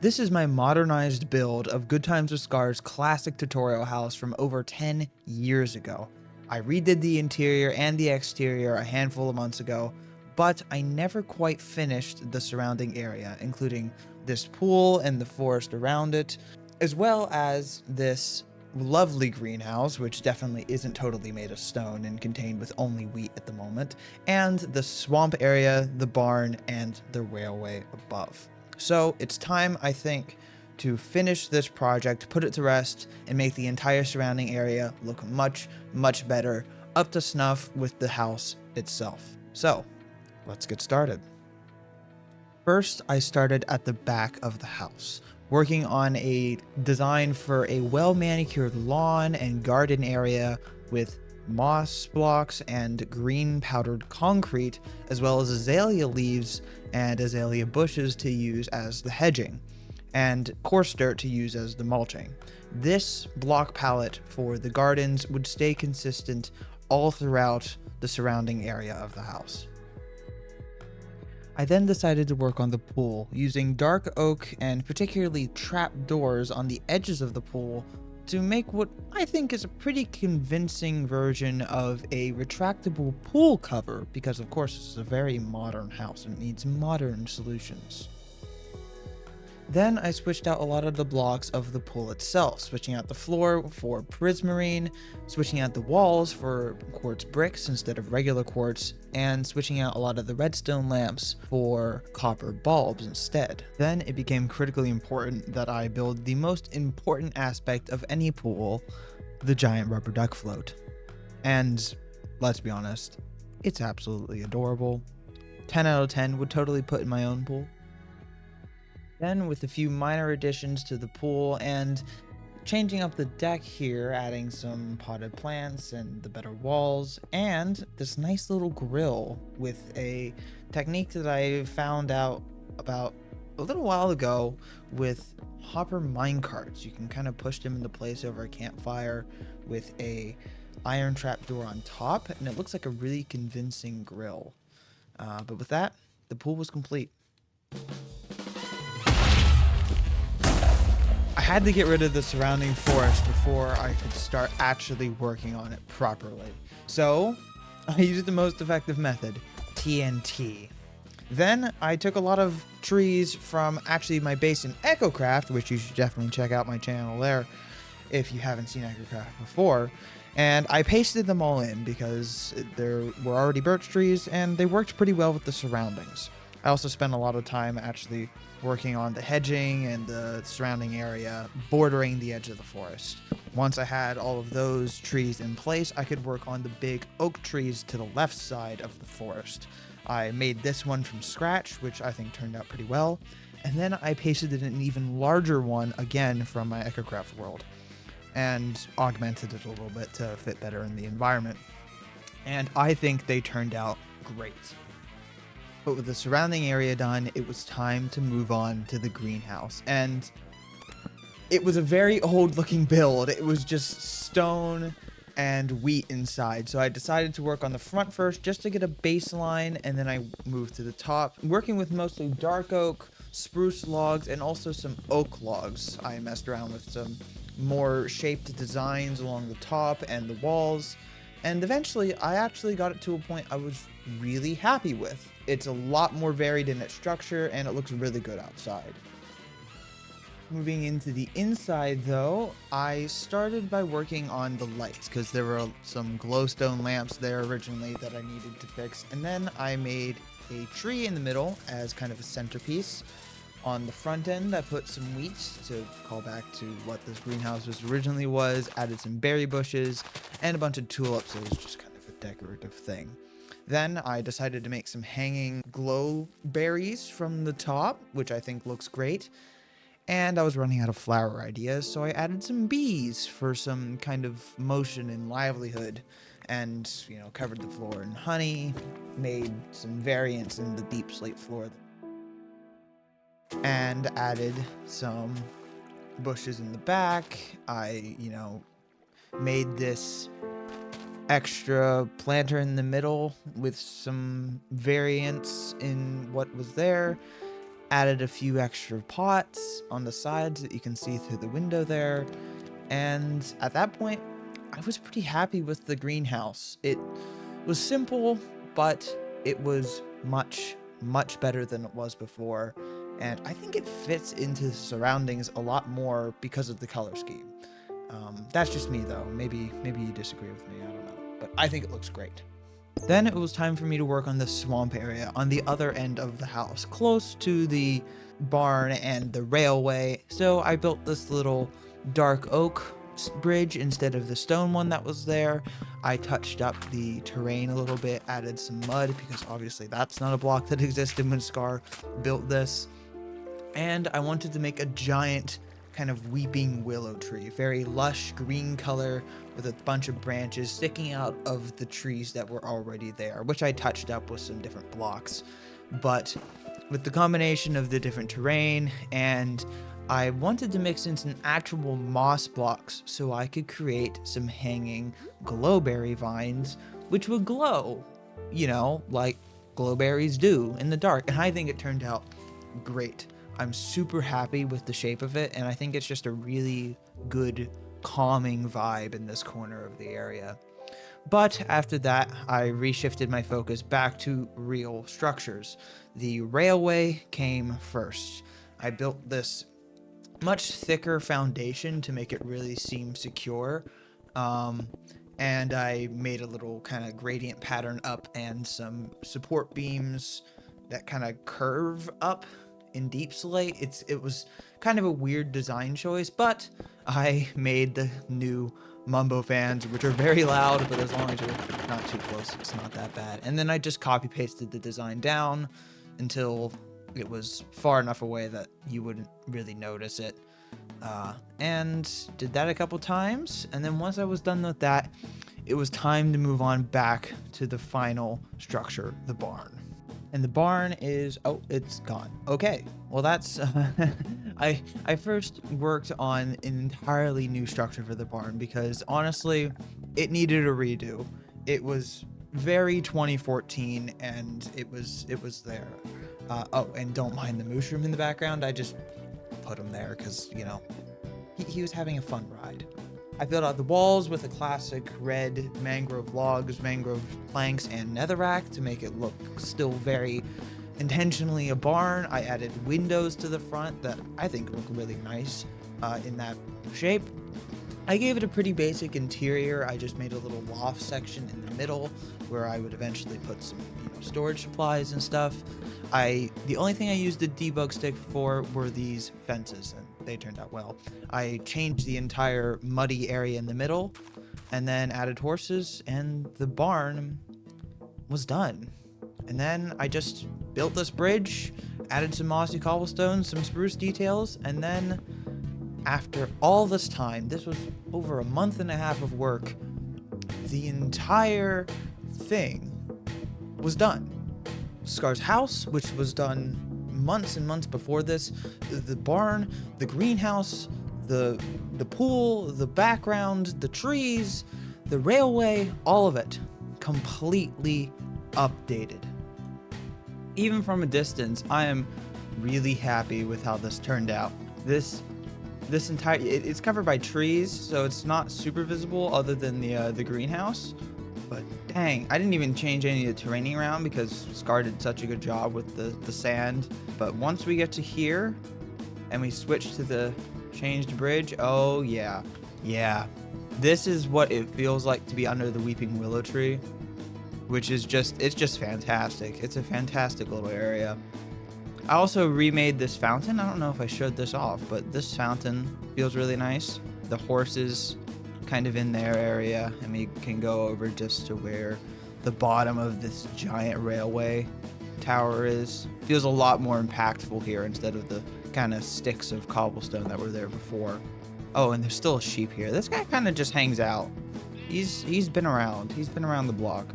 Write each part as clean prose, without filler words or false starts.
This is my modernized build of GoodTimesWithScar's classic tutorial house from over 10 years ago. I redid the interior and the exterior a handful of months ago, but I never quite finished the surrounding area, including this pool and the forest around it, as well as this lovely greenhouse, which definitely isn't totally made of stone and contained with only wheat at the moment, and the swamp area, the barn, and the railway above. So it's time, I think, to finish this project, put it to rest, and make the entire surrounding area look much, much better, up to snuff with the house itself. So let's get started. First, I started at the back of the house, working on a design for a well-manicured lawn and garden area with moss blocks and green powdered concrete, as well as azalea leaves and azalea bushes to use as the hedging, and coarse dirt to use as the mulching. This block palette for the gardens would stay consistent all throughout the surrounding area of the house. I then decided to work on the pool, using dark oak and particularly trap doors on the edges of the pool to make what I think is a pretty convincing version of a retractable pool cover, because of course this is a very modern house and it needs modern solutions. Then I switched out a lot of the blocks of the pool itself, switching out the floor for prismarine, switching out the walls for quartz bricks instead of regular quartz, and switching out a lot of the redstone lamps for copper bulbs instead. Then it became critically important that I build the most important aspect of any pool, the giant rubber duck float. And let's be honest, it's absolutely adorable. 10 out of 10 would totally put in my own pool. Then, with a few minor additions to the pool and changing up the deck here, adding some potted plants and the better walls, and this nice little grill with a technique that I found out about a little while ago with hopper minecarts. You can kind of push them into place over a campfire with a iron trap door on top, and it looks like a really convincing grill. But with that, the pool was complete. I had to get rid of the surrounding forest before I could start actually working on it properly. So I used the most effective method, TNT. Then I took a lot of trees from actually my base in EchoCraft, which you should definitely check out my channel there if you haven't seen EchoCraft before, and I pasted them all in because there were already birch trees and they worked pretty well with the surroundings. I also spent a lot of time actually working on the hedging and the surrounding area bordering the edge of the forest. Once I had all of those trees in place, I could work on the big oak trees to the left side of the forest. I made this one from scratch, which I think turned out pretty well, and then I pasted in an even larger one again from my EchoCraft world and augmented it a little bit to fit better in the environment. And I think they turned out great. But with the surrounding area done, it was time to move on to the greenhouse. And it was a very old looking build. It was just stone and wheat inside. So I decided to work on the front first just to get a baseline, and then I moved to the top, working with mostly dark oak, spruce logs, and also some oak logs. I messed around with some more shaped designs along the top and the walls. And eventually, I actually got it to a point I was really happy with. It's a lot more varied in its structure, and it looks really good outside. Moving into the inside, though, I started by working on the lights, because there were some glowstone lamps there originally that I needed to fix. And then I made a tree in the middle as kind of a centerpiece. On the front end, I put some wheat to call back to what this greenhouse originally was, added some berry bushes, and a bunch of tulips. It was just kind of a decorative thing. Then I decided to make some hanging glow berries from the top, which I think looks great. And I was running out of flower ideas, so I added some bees for some kind of motion and livelihood. And, covered the floor in honey, made some variants in the deep slate floor, and added some bushes in the back. I, made this extra planter in the middle with some variants in what was there. added a few extra pots on the sides that you can see through the window there. And at that point, I was pretty happy with the greenhouse. It was simple, but it was much, much better than it was before. And I think it fits into the surroundings a lot more because of the color scheme. That's just me though. Maybe you disagree with me, I don't know. But I think it looks great. Then it was time for me to work on the swamp area on the other end of the house, close to the barn and the railway. So I built this little dark oak bridge instead of the stone one that was there. I touched up the terrain a little bit, added some mud because obviously that's not a block that existed when Scar built this. And I wanted to make a giant kind of weeping willow tree, very lush green color with a bunch of branches sticking out of the trees that were already there, which I touched up with some different blocks. But with the combination of the different terrain, and I wanted to mix in some actual moss blocks so I could create some hanging glowberry vines, which would glow, you know, like glowberries do in the dark. And I think it turned out great. I'm super happy with the shape of it, and I think it's just a really good, calming vibe in this corner of the area. But after that, I reshifted my focus back to real structures. The railway came first. I built this much thicker foundation to make it really seem secure. And I made a little kind of gradient pattern up and some support beams that kind of curve up in deep slate. It was kind of a weird design choice, but I made the new Mumbo fans, which are very loud, but as long as you're not too close, it's not that bad. And then I just copy pasted the design down until it was far enough away that you wouldn't really notice it. And did that a couple times. And then once I was done with that, it was time to move on back to the final structure, the barn. And the barn is, oh, it's gone. Okay, well that's, I first worked on an entirely new structure for the barn because honestly, it needed a redo. It was very 2014 and it was there. Oh, and don't mind the mushroom in the background. I just put him there because, you know, he was having a fun ride. I filled out the walls with a classic red mangrove logs, mangrove planks, and netherrack to make it look still very intentionally a barn. I added windows to the front that I think look really nice in that shape. I gave it a pretty basic interior. I just made a little loft section in the middle where I would eventually put some, you know, storage supplies and stuff. The only thing I used the debug stick for were these fences, and they turned out well. I changed the entire muddy area in the middle and then added horses, and the barn was done. And then I just built this bridge, added some mossy cobblestones, some spruce details, and then after all this time, this was over a month and a half of work, the entire thing was done. Scar's house, which was done months and months before this, the barn, the greenhouse, the pool, the background, the trees, the railway, all of it completely updated. Even from a distance, I am really happy with how this turned out. This entire, it's covered by trees, so it's not super visible other than the greenhouse. But dang, I didn't even change any of the terraining around because Scar did such a good job with the sand. But once we get to here and we switch to the changed bridge, oh yeah. This is what it feels like to be under the weeping willow tree, which is it's just fantastic. It's a fantastic little area. I also remade this fountain. I don't know if I showed this off, but this fountain feels really nice. The horses kind of in their area, and we can go over just to where the bottom of this giant railway tower is. Feels a lot more impactful here instead of the kind of sticks of cobblestone that were there before. Oh, and there's still a sheep here. This guy kind of just hangs out. He's been around. He's been around the block.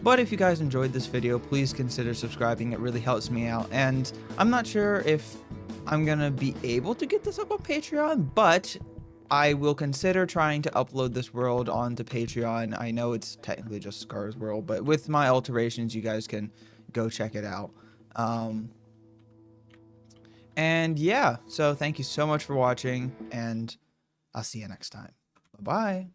But if you guys enjoyed this video, please consider subscribing. It really helps me out. And I'm not sure if I'm gonna be able to get this up on Patreon, but I will consider trying to upload this world onto Patreon. I know it's technically just Scar's world, but with my alterations, you guys can go check it out. And yeah, so thank you so much for watching, and I'll see you next time. Bye-bye.